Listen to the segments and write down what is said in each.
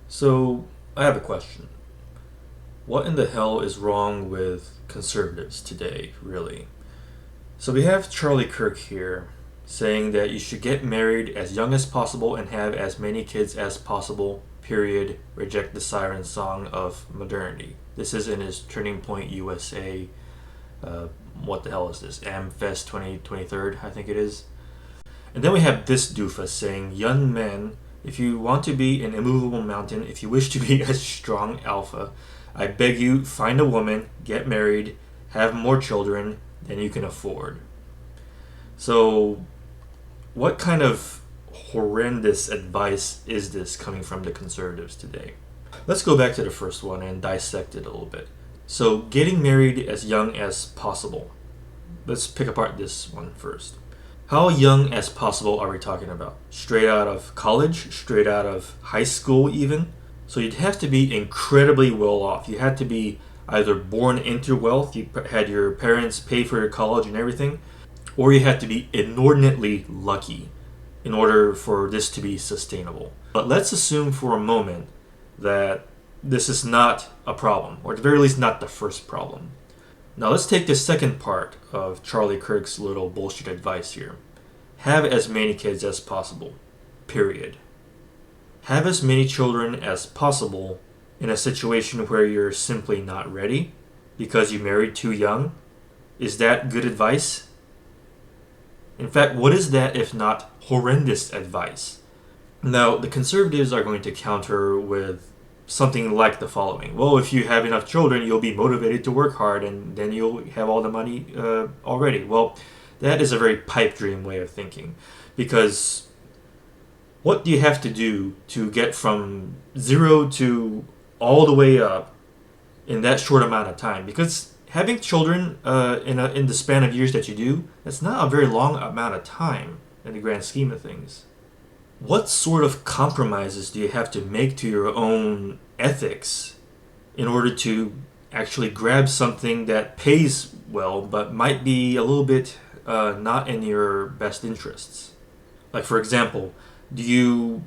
So, I have a question. What in the hell is wrong with conservatives today, really? So, we have Charlie Kirk here saying that you should get married as young as possible and have as many kids as possible, period. Reject the siren song of modernity. This is in his Turning Point USA. Uh, what the hell is this? AmFest 2023, I think it is. And then we have this doofus saying, young men, if you want to be an immovable mountain, if you wish to be a strong alpha, I beg you, find a woman, get married, have more children than you can afford. So, what kind of horrendous advice is this coming from the conservatives today? Let's go back to the first one and dissect it a little bit. So, getting married as young as possible. Let's pick apart this one first. How young as possible are we talking about? Straight out of college? Straight out of high school, even? So you'd have to be incredibly well off. You had to be either born into wealth, you had your parents pay for your college and everything, or you had to be inordinately lucky in order for this to be sustainable. But let's assume for a moment that this is not a problem, or at the very least, not the first problem. Now let's take the second part of Charlie Kirk's little bullshit advice here. Have as many kids as possible. Period. Have as many children as possible in a situation where you're simply not ready because you married too young. Is that good advice? In fact, what is that if not horrendous advice? Now, the conservatives are going to counter with something like the following. Well, if you have enough children, you'll be motivated to work hard and then you'll have all the money already. Well, that is a very pipe dream way of thinking. Because what do you have to do to get from zero to all the way up in that short amount of time? Because having children in the span of years that you do, that's not a very long amount of time in the grand scheme of things. What sort of compromises do you have to make to your own ethics in order to actually grab something that pays well but might be a little bit not in your best interests? Like, for example, do you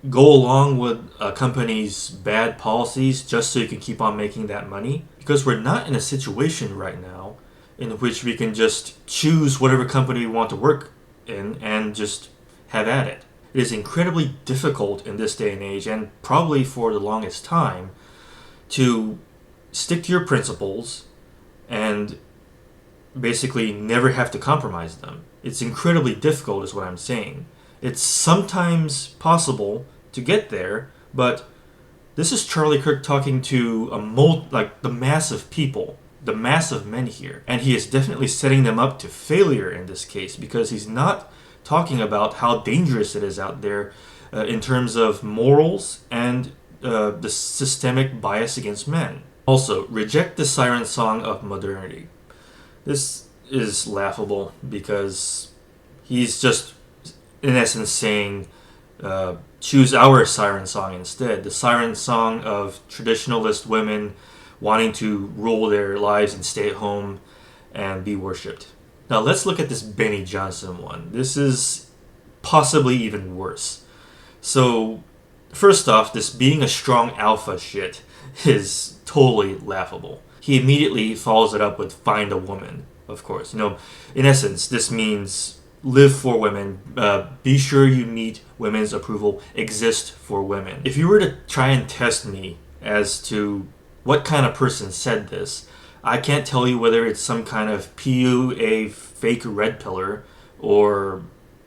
go along with a company's bad policies just so you can keep on making that money? Because we're not in a situation right now in which we can just choose whatever company we want to work in and just have at it. It is incredibly difficult in this day and age, and probably for the longest time, to stick to your principles and basically never have to compromise them. It's incredibly difficult, is what I'm saying. It's sometimes possible to get there, but this is Charlie Kirk talking to the mass of people, the mass of men here, and he is definitely setting them up to failure in this case because he's not talking about how dangerous it is out there in terms of morals and the systemic bias against men. Also, reject the siren song of modernity. This is laughable because he's just, in essence, saying choose our siren song instead. The siren song of traditionalist women wanting to rule their lives and stay at home and be worshipped. Now let's look at this Benny Johnson one. This is possibly even worse. So, first off, this being a strong alpha shit is totally laughable. He immediately follows it up with find a woman, of course. In essence, this means live for women, be sure you meet women's approval, exist for women. If you were to try and test me as to what kind of person said this, I can't tell you whether it's some kind of PUA fake red pillar or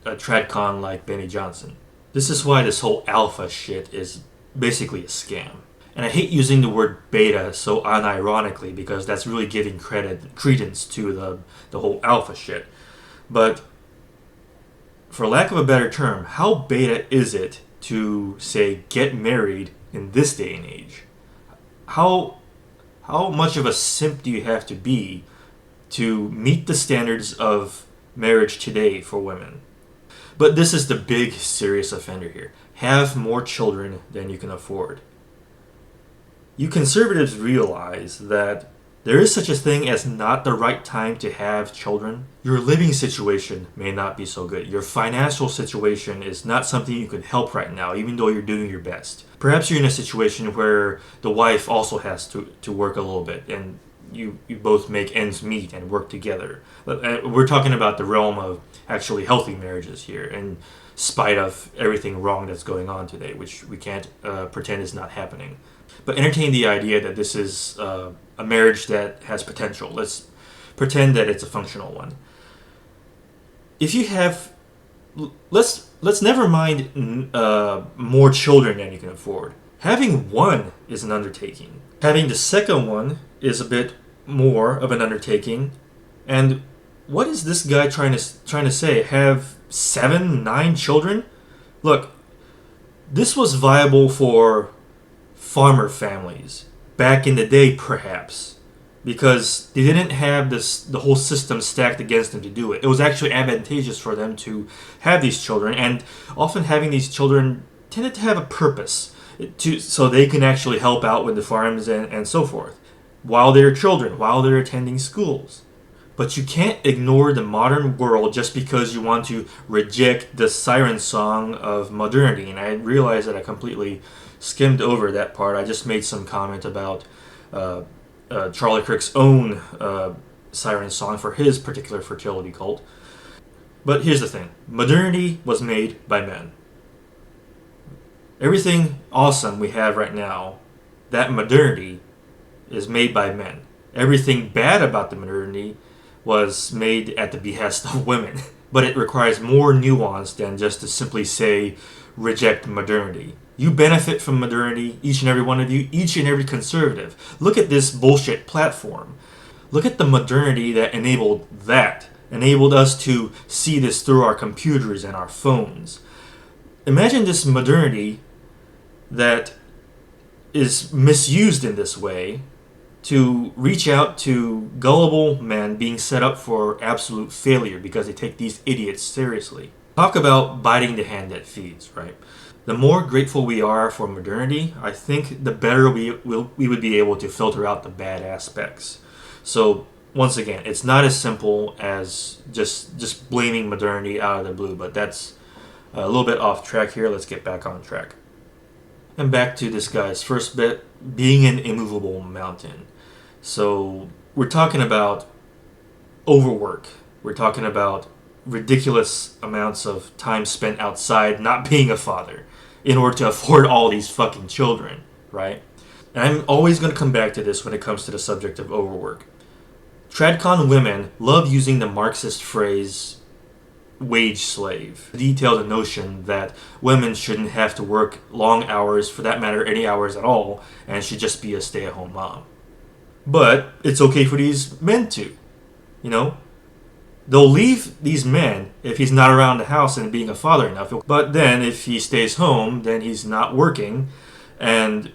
a tradcon like Benny Johnson. This is why this whole alpha shit is basically a scam. And I hate using the word beta so unironically because that's really giving credence to the whole alpha shit. But for lack of a better term, how beta is it to, say, get married in this day and age? How much of a simp do you have to be to meet the standards of marriage today for women? But this is the big serious offender here. Have more children than you can afford. You conservatives realize that There is such a thing as not the right time to have children. Your living situation may not be so good. Your financial situation is not something you can help right now, even though you're doing your best. Perhaps you're in a situation where the wife also has to work a little bit, and you both make ends meet and work together. We're talking about the realm of actually healthy marriages here, in spite of everything wrong that's going on today, which we can't pretend is not happening. But entertain the idea that this is a marriage that has potential. Let's pretend that it's a functional one. If you have, let's never mind more children than you can afford. Having one is an undertaking. Having the second one is a bit more of an undertaking. And what is this guy trying to say? Have 7, 9 children? Look, this was viable for farmer families back in the day, perhaps, because they didn't have the whole system stacked against them to do it. It was actually advantageous for them to have these children, and often having these children tended to have a purpose, so they can actually help out with the farms and so forth while they're children, while they're attending schools. But you can't ignore the modern world just because you want to reject the siren song of modernity. And I realized that I completely skimmed over that part. I just made some comment about Charlie Kirk's own siren song for his particular fertility cult. But here's the thing. Modernity was made by men. Everything awesome we have right now, that modernity is made by men. Everything bad about the modernity was made at the behest of women. But it requires more nuance than just to simply say, reject modernity. You benefit from modernity, each and every one of you, each and every conservative. Look at this bullshit platform. Look at the modernity that enabled that. Enabled us to see this through our computers and our phones. Imagine this modernity that is misused in this way to reach out to gullible men being set up for absolute failure because they take these idiots seriously. Talk about biting the hand that feeds, right? The more grateful we are for modernity, I think the better we would be able to filter out the bad aspects. So once again, it's not as simple as just blaming modernity out of the blue, but that's a little bit off track here. Let's get back on track. And back to this guy's first bit, being an immovable mountain. So we're talking about overwork. We're talking about ridiculous amounts of time spent outside not being a father in order to afford all these fucking children, right? And I'm always going to come back to this when it comes to the subject of overwork. Tradcon women love using the Marxist phrase wage slave to detail the notion that women shouldn't have to work long hours, for that matter any hours at all, and should just be a stay-at-home mom. But it's okay for these men to, you know? They'll leave these men if he's not around the house and being a father enough. But then if he stays home, then he's not working and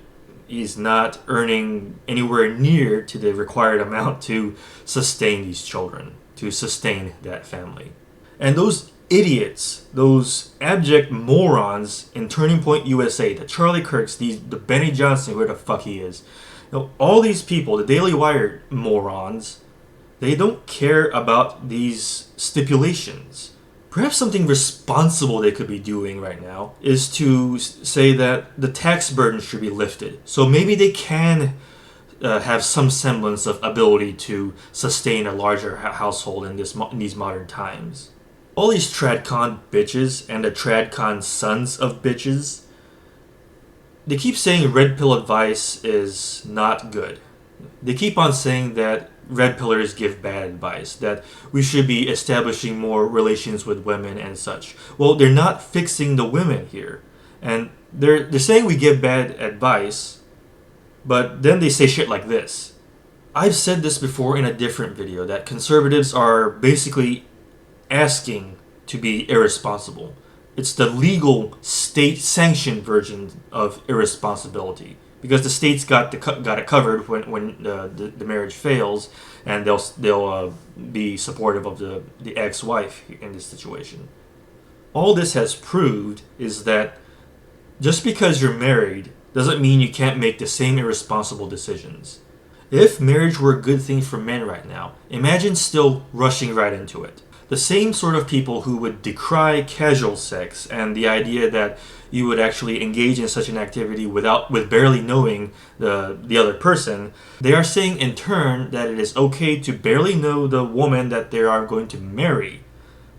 he's not earning anywhere near to the required amount to sustain these children, to sustain that family. And those idiots, those abject morons in Turning Point USA, the Charlie Kirks, the Benny Johnson, where the fuck he is, you know, all these people, the Daily Wire morons, they don't care about these stipulations. Perhaps something responsible they could be doing right now is to say that the tax burden should be lifted. So maybe they can have some semblance of ability to sustain a larger household in these modern times. All these tradcon bitches and the tradcon sons of bitches, they keep saying red pill advice is not good. They keep on saying that red pillars give bad advice, that we should be establishing more relations with women and such. Well, they're not fixing the women here. And they're saying we give bad advice, but then they say shit like this. I've said this before in a different video, that conservatives are basically asking to be irresponsible. It's the legal state-sanctioned version of irresponsibility, because the state's got it covered when the marriage fails, and they'll be supportive of the ex-wife in this situation. All this has proved is that just because you're married doesn't mean you can't make the same irresponsible decisions. If marriage were a good thing for men right now, imagine still rushing right into it. The same sort of people who would decry casual sex and the idea that you would actually engage in such an activity with barely knowing the other person, they are saying in turn that it is okay to barely know the woman that they are going to marry.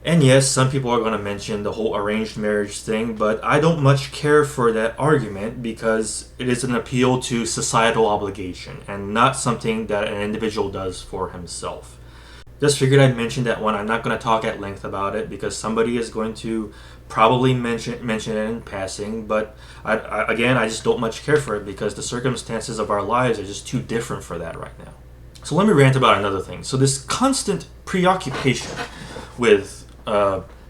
And yes, some people are going to mention the whole arranged marriage thing, but I don't much care for that argument because it is an appeal to societal obligation and not something that an individual does for himself. Just figured I'd mention that one. I'm not going to talk at length about it because somebody is going to probably mention it in passing, but I just don't much care for it because the circumstances of our lives are just too different for that right now. So let me rant about another thing. So this constant preoccupation with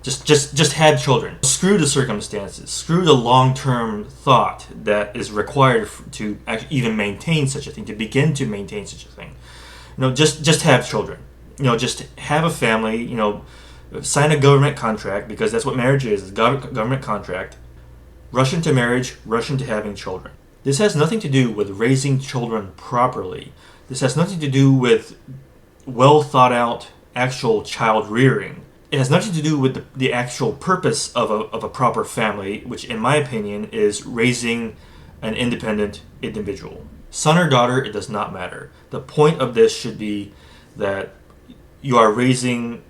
just had children. Screw the circumstances. Screw the long-term thought that is required to actually even maintain such a thing, to begin to maintain such a thing. Just have children. Just have a family. Sign a government contract because that's what marriage is. It's a government contract. Rush into marriage. Rush into having children. This has nothing to do with raising children properly. This has nothing to do with well thought out actual child rearing. It has nothing to do with the actual purpose of a proper family, which in my opinion is raising an independent individual. Son or daughter, it does not matter. The point of this should be that you are raising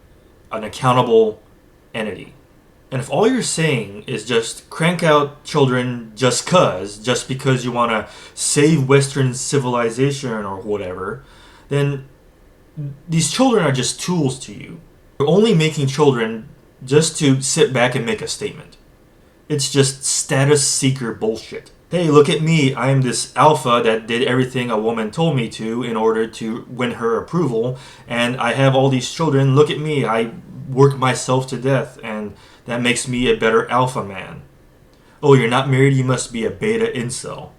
an accountable entity. And if all you're saying is just crank out children just because you want to save Western civilization or whatever, then these children are just tools to you. You're only making children just to sit back and make a statement. It's just status seeker bullshit. Hey, look at me. I am this alpha that did everything a woman told me to in order to win her approval, and I have all these children. Look at me. I work myself to death, and that makes me a better alpha man. Oh, you're not married? You must be a beta incel.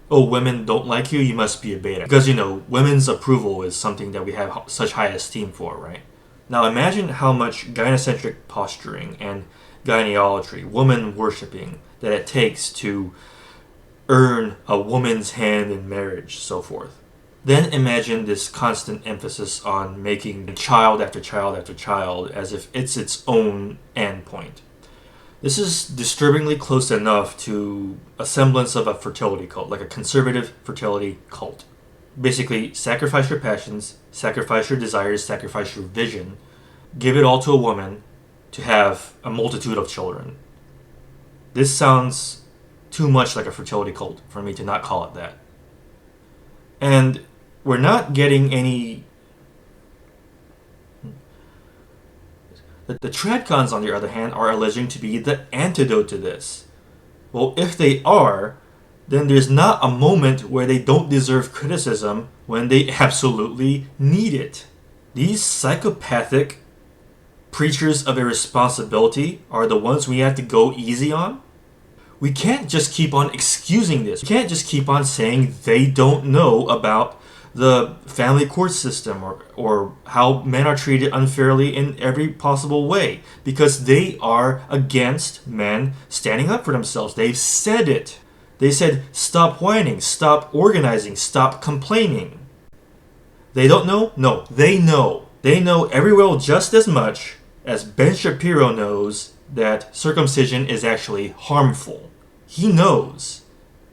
Oh, women don't like you? You must be a beta. Because, women's approval is something that we have such high esteem for, right? Now imagine how much gynocentric posturing and gyneolatry, woman worshipping, that it takes to earn a woman's hand in marriage, so forth. Then imagine this constant emphasis on making child after child after child as if it's its own endpoint. This is disturbingly close enough to a semblance of a fertility cult, like a conservative fertility cult. Basically, sacrifice your passions, sacrifice your desires, sacrifice your vision, give it all to a woman to have a multitude of children. This sounds too much like a fertility cult for me to not call it that. And we're not getting any... The tradcons, on the other hand, are alleging to be the antidote to this. Well, if they are, then there's not a moment where they don't deserve criticism when they absolutely need it. These psychopathic preachers of irresponsibility are the ones we have to go easy on. We can't just keep on excusing this. We can't just keep on saying they don't know about the family court system or how men are treated unfairly in every possible way because they are against men standing up for themselves. They've said it. They said, stop whining, stop organizing, stop complaining. They don't know? No, they know. They know every well just as much as Ben Shapiro knows that circumcision is actually harmful. He knows,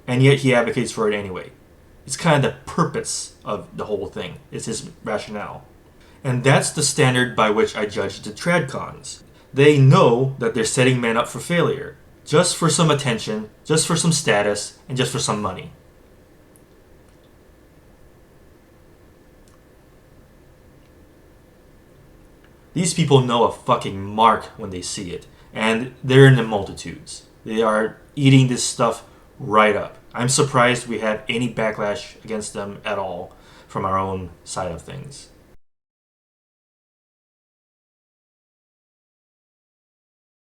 and yet he advocates for it anyway. It's kind of the purpose of the whole thing. It's his rationale. And that's the standard by which I judge the tradcons. They know that they're setting men up for failure. Just for some attention, just for some status, and just for some money. These people know a fucking mark when they see it. And they're in the multitudes. They are eating this stuff right up. I'm surprised we have any backlash against them at all from our own side of things.